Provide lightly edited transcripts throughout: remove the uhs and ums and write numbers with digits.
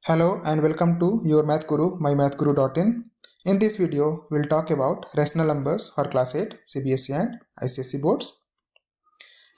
Hello and welcome to your Math Guru, mymathguru.in. In this video, we'll talk about rational numbers for class 8, CBSE and ICSE boards.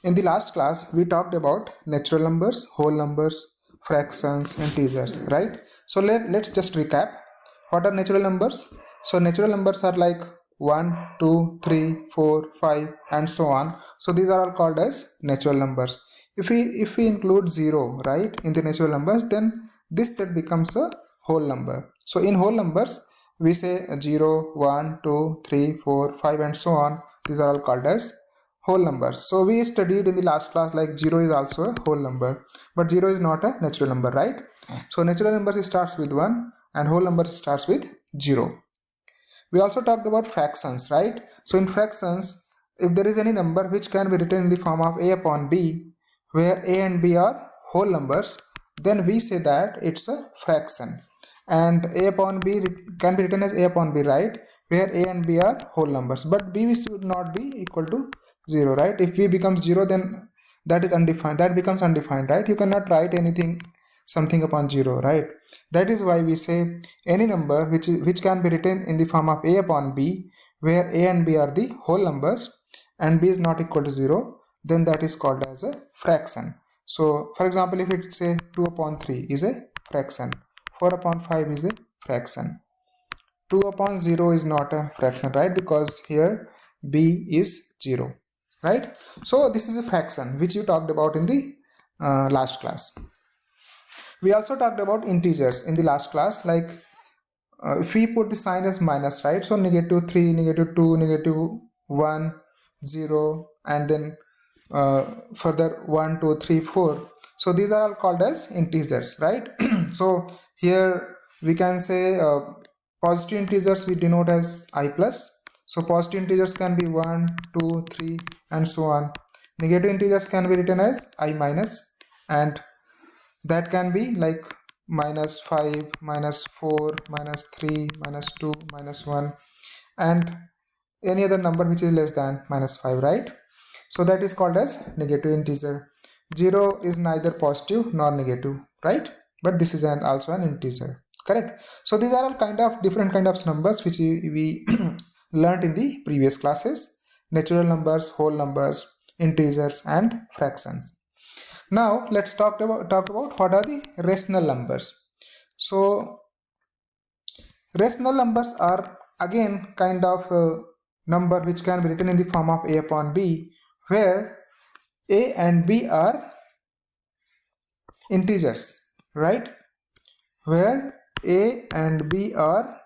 In the last class, we talked about natural numbers, whole numbers, fractions, integers, right? So let's just recap. What are natural numbers? So natural numbers are like 1, 2, 3, 4, 5 and so on. So these are all called as natural numbers. If we include 0, right, in the natural numbers, then this set becomes a whole number. So in whole numbers, we say 0, 1, 2, 3, 4, 5 and so on. These are all called as whole numbers. So we studied in the last class like 0 is also a whole number, but 0 is not a natural number, right? So natural numbers starts with 1 and whole number starts with 0. We also talked about fractions, right? So in fractions, if there is any number which can be written in the form of a upon b, where a and b are whole numbers, then we say that it's a fraction. And a upon b can be written as a upon b, right, where a and b are whole numbers, but b should not be equal to 0, right? If b becomes 0, then that is undefined, that becomes undefined, right? You cannot write something upon 0, right? That is why we say any number which can be written in the form of a upon b, where a and b are the whole numbers and b is not equal to 0, then that is called as a fraction. So for example, if it say 2 upon 3 is a fraction, 4 upon 5 is a fraction, 2 upon 0 is not a fraction, right, because here b is 0, right? So this is a fraction which you talked about in the last class. We also talked about integers in the last class, like if we put the sign as minus, right, so negative 3, negative 2, negative 1, 0 and then further 1, 2, 3, 4. So these are all called as integers, right? So here we can say positive integers we denote as I plus. So positive integers can be 1, 2, 3 and so on. Negative integers can be written as I minus, and that can be like minus 5, minus 4, minus 3, minus 2, minus 1 and any other number which is less than minus 5, right? So that is called as negative integer. 0 is neither positive nor negative, right? But this is also an integer, correct? So these are all different kind of numbers which we learned in the previous classes: natural numbers, whole numbers, integers and fractions. Now let's talk about what are the rational numbers. So rational numbers are again kind of a number which can be written in the form of a upon b, where a and b are integers, right? Where a and b are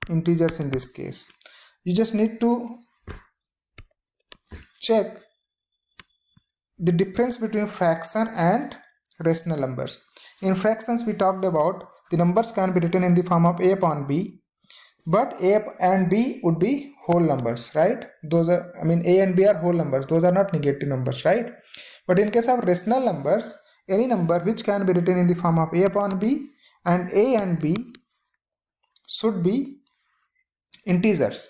integers in this case. You just need to check the difference between fraction and rational numbers. In fractions, we talked about the numbers can be written in the form of a upon b, but a and b would be whole numbers, right? Those are, a and b are whole numbers, those are not negative numbers, right? But in case of rational numbers, any number which can be written in the form of a upon b, and a and b should be integers,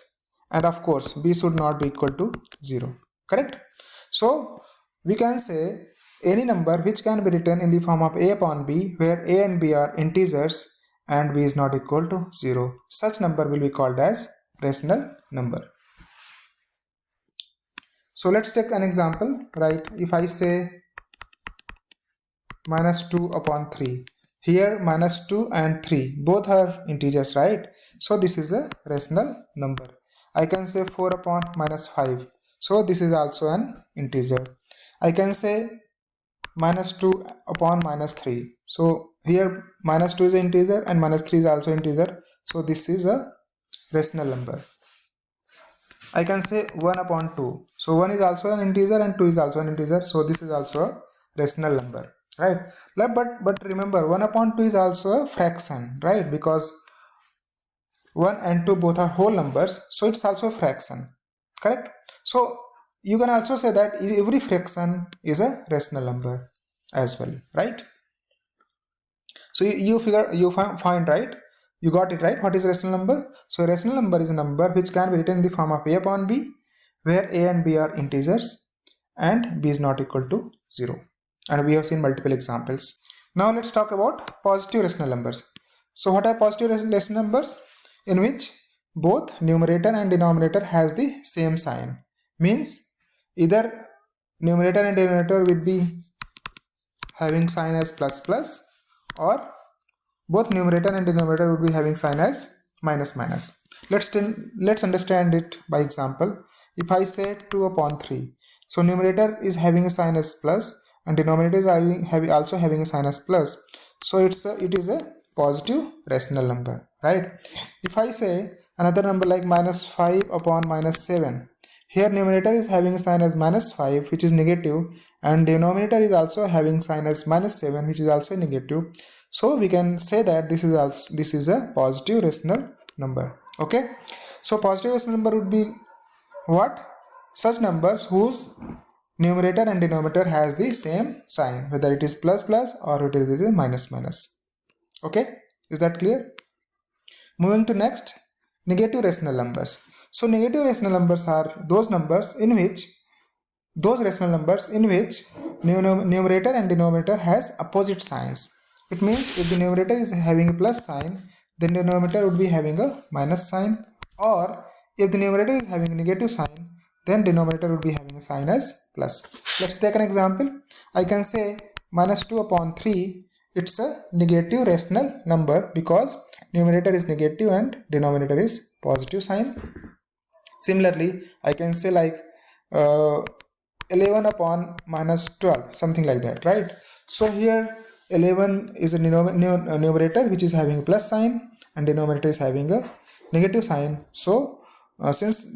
and of course b should not be equal to 0, correct? So we can say any number which can be written in the form of a upon b, where a and b are integers and b is not equal to 0, such number will be called as rational number. So let's take an example, right? If I say minus 2 upon 3, here minus 2 and 3 both are integers, right? So this is a rational number. I can say 4 upon minus 5, so this is also an integer. I can say minus 2 upon minus 3, so here minus 2 is an integer and minus 3 is also integer, so this is a rational number. I can say 1 upon 2, so 1 is also an integer and 2 is also an integer, so this is also a rational number, right? But remember, 1 upon 2 is also a fraction, right? Because 1 and 2 both are whole numbers, so it's also a fraction, correct? So you can also say that every fraction is a rational number as well, right? So you find, right? You got it, right? What is rational number? So rational number is a number which can be written in the form of a upon b, where a and b are integers and b is not equal to 0. And we have seen multiple examples. Now let's talk about positive rational numbers. So what are positive rational numbers? In which both numerator and denominator has the same sign. Means either numerator and denominator will be having sign as plus plus, or both numerator and denominator would be having sign as minus minus. Let's understand it by example. If I say 2 upon 3, so numerator is having a sign as plus and denominator is also having a sign as plus, so it is a positive rational number, right? If I say another number like minus 5 upon minus 7, here numerator is having a sign as minus 5, which is negative, and denominator is also having sign as minus 7, which is also negative. So we can say that this is a positive rational number. Okay, so positive rational number would be what? Such numbers whose numerator and denominator has the same sign, whether it is plus plus or it is a minus minus. Okay, is that clear? Moving to next, negative rational numbers. So negative rational numbers are those rational numbers in which numerator and denominator has opposite signs. It means if the numerator is having a plus sign, then the denominator would be having a minus sign, or if the numerator is having a negative sign, then denominator would be having a sign as plus. Let's take an example. I can say minus 2 upon 3, it's a negative rational number because numerator is negative and denominator is positive sign. Similarly, I can say like 11 upon minus 12, something like that, right? So here 11 is a numerator which is having a plus sign and denominator is having a negative sign. So since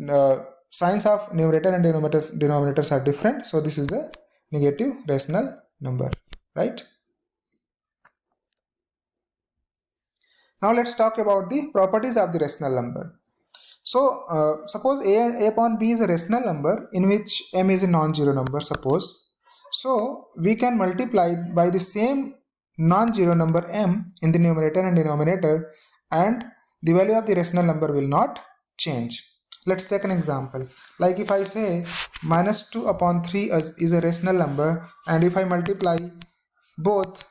signs of numerator and denominators are different, so this is a negative rational number, right? Now let's talk about the properties of the rational number. So suppose a upon b is a rational number in which m is a non-zero number, suppose. So we can multiply by the same non-zero number m in the numerator and denominator, and the value of the rational number will not change. Let's take an example. Like if I say minus 2 upon 3 is a rational number, and if I multiply both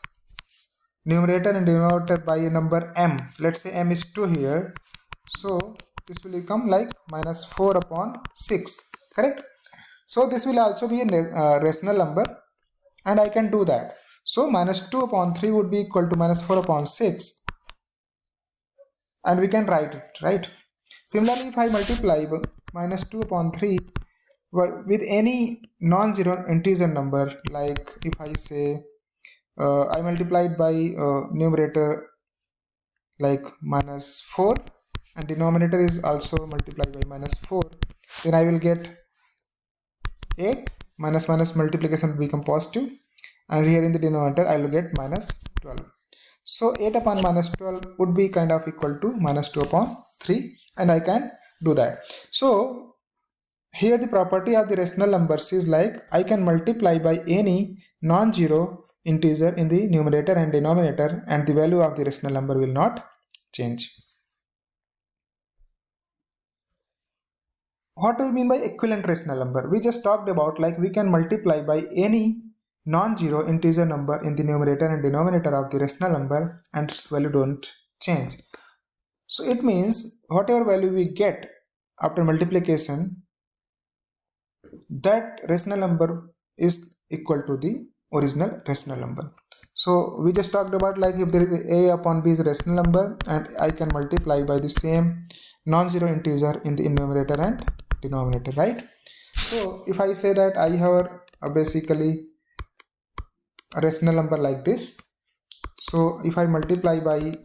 numerator and denominator by a number m, let's say m is 2 here, so this will become like minus 4 upon 6, correct? So this will also be a rational number, and I can do that. So minus 2 upon 3 would be equal to minus 4 upon 6, and we can write it, right? Similarly, if I multiply minus 2 upon 3 with any non-zero integer number, like if I say I multiplied by numerator like minus 4 and denominator is also multiplied by minus 4, then I will get 8. Minus minus multiplication will become positive, and here in the denominator I will get minus 12. So 8 upon minus 12 would be kind of equal to minus 2 upon 3, and I can do that. So here the property of the rational numbers is like I can multiply by any non-zero integer in the numerator and denominator, and the value of the rational number will not change. What do we mean by equivalent rational number? We just talked about like we can multiply by any non-zero integer number in the numerator and denominator of the rational number, and its value don't change. So it means whatever value we get after multiplication, that rational number is equal to the original rational number. So we just talked about like if there is a upon b is a rational number, and I can multiply by the same non-zero integer in the numerator and denominator, right? So if I say that I have basically a rational number like this, so if I multiply by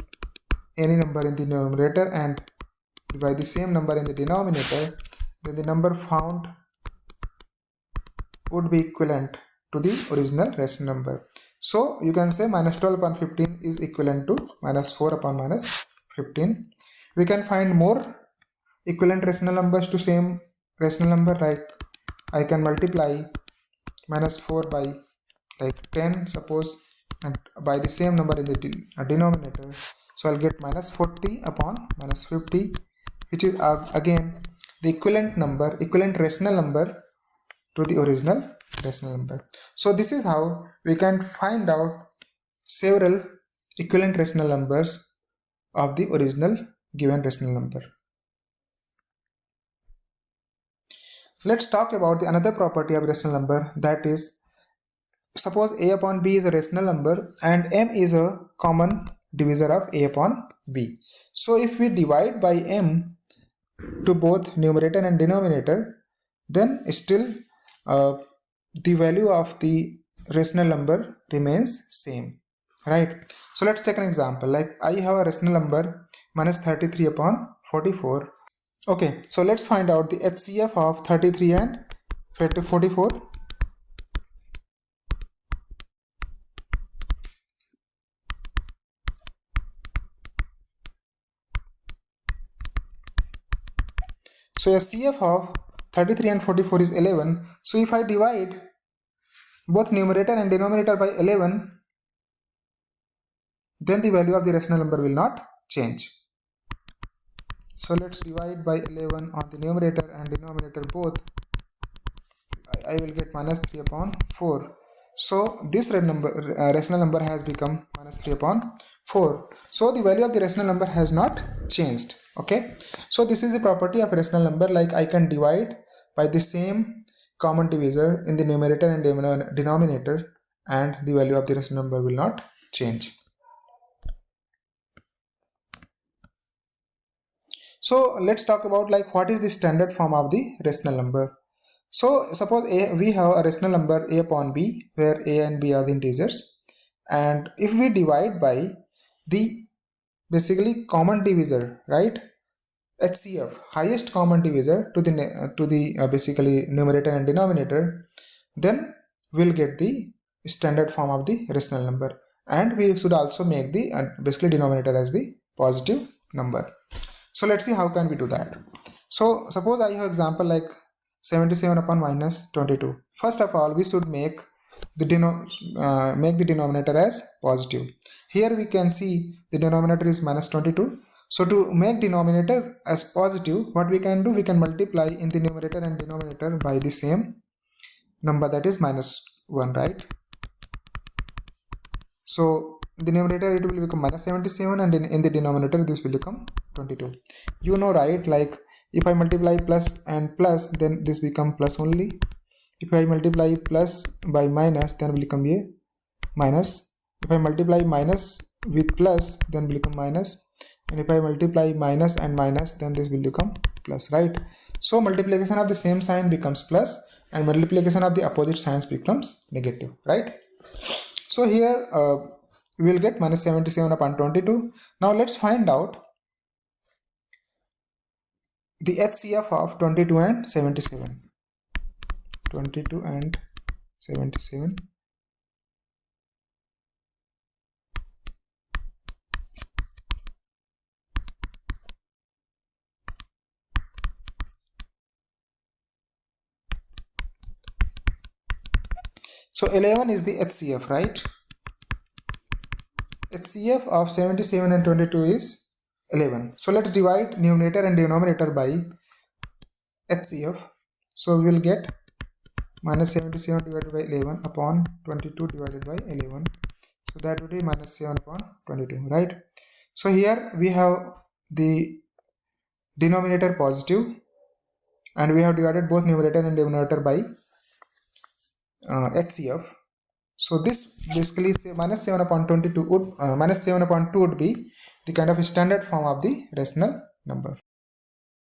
any number in the numerator and by the same number in the denominator, then the number found would be equivalent to the original rational number. So you can say minus 12 upon 15 is equivalent to minus 4 upon minus 15. We can find more equivalent rational numbers to same rational number, like I can multiply minus 4 by like 10 suppose, and by the same number in the denominator, so I'll get minus 40 upon minus 50, which is again the equivalent rational number to the original rational number. So this is how we can find out several equivalent rational numbers of the original given rational number. Let's talk about the another property of rational number, that is, suppose a upon b is a rational number and m is a common divisor of a upon b. So if we divide by m to both numerator and denominator, then still the value of the rational number remains same, right? So let's take an example, like I have a rational number minus 33 upon 44. Okay, so let's find out the HCF of 33 and 44. So HCF of 33 and 44 is 11. So if I divide both numerator and denominator by 11, then the value of the rational number will not change. So let's divide by 11 on the numerator and denominator both. I will get minus 3 upon 4. So this rational number has become minus 3 upon 4. So the value of the rational number has not changed. Okay. So this is the property of rational number, like I can divide by the same common divisor in the numerator and denominator and the value of the rational number will not change. So let's talk about like what is the standard form of the rational number. So suppose we have a rational number a upon b, where a and b are the integers, and if we divide by the basically common divisor, right, HCF, highest common divisor to the basically numerator and denominator, then we'll get the standard form of the rational number, and we should also make the basically denominator as the positive number. So let's see how can we do that. So suppose I have example like 77 upon minus 22. First of all, we should make the denominator as positive. Here we can see the denominator is minus 22. So to make denominator as positive, what we can do, we can multiply in the numerator and denominator by the same number, that is minus 1, right? So in the numerator it will become minus 77 and in the denominator this will become 22. You know, right, like if I multiply plus and plus, then this become plus only. If I multiply plus by minus, then will become a minus. If I multiply minus with plus, then will become minus. And if I multiply minus and minus, then this will become plus, right? So multiplication of the same sign becomes plus and multiplication of the opposite signs becomes negative, right? So here we will get minus 77 upon 22. Now let's find out the HCF of 22 and 77. 22 and 77. So 11 is the HCF, right? HCF of 77 and 22 is 11. So let's divide numerator and denominator by HCF. So we will get minus 77 divided by 11 upon 22 divided by 11. So that would be minus 7 upon 22, right? So here we have the denominator positive and we have divided both numerator and denominator by HCF. So this basically say minus 7 upon 22 would minus 7 upon 2 would be the kind of standard form of the rational number.